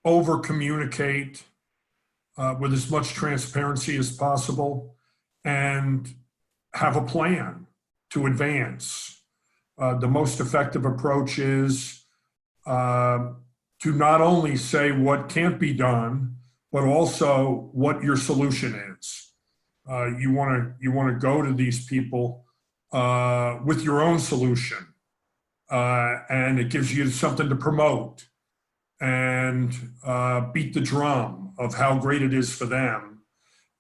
over communicate with as much transparency as possible, and have a plan to advance. The most effective approach is to not only say what can't be done, but also what your solution is. You want to go to these people with your own solution, and it gives you something to promote and beat the drum of how great it is for them,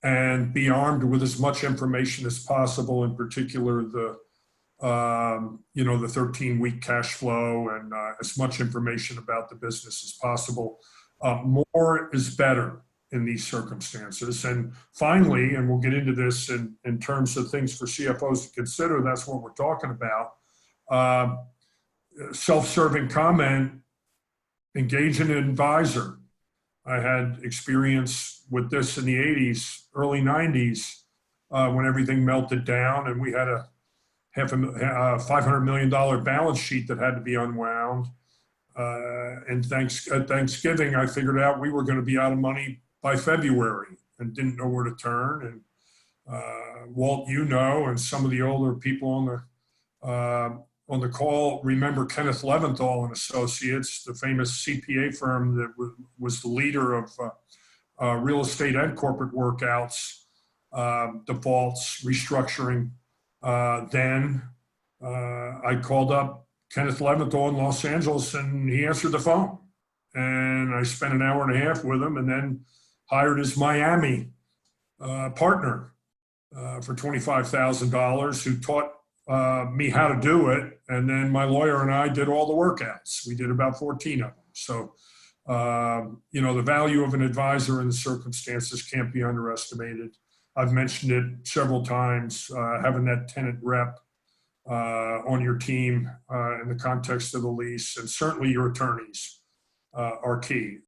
and be armed with as much information as possible, in particular the 13-week cash flow, and as much information about the business as possible. More is better in these circumstances. And finally, and we'll get into this in terms of things for CFOs to consider, that's what we're talking about. Self-serving comment, engage an advisor. I had experience with this in the 80s, early 90s, when everything melted down and we had a $500 million balance sheet that had to be unwound. And at Thanksgiving, I figured out we were going to be out of money by February and didn't know where to turn. And Walt, and some of the older people on the call remember Kenneth Leventhal and Associates, the famous CPA firm that was the leader of real estate and corporate workouts, defaults, restructuring. Then I called up Kenneth Leventhal in Los Angeles, and he answered the phone. And I spent an hour and a half with him, and then hired his Miami partner for $25,000, who taught me how to do it. And then my lawyer and I did all the workouts. We did about 14 of them. So, the value of an advisor in the circumstances can't be underestimated. I've mentioned it several times, having that tenant rep on your team in the context of the lease, and certainly your attorneys are key.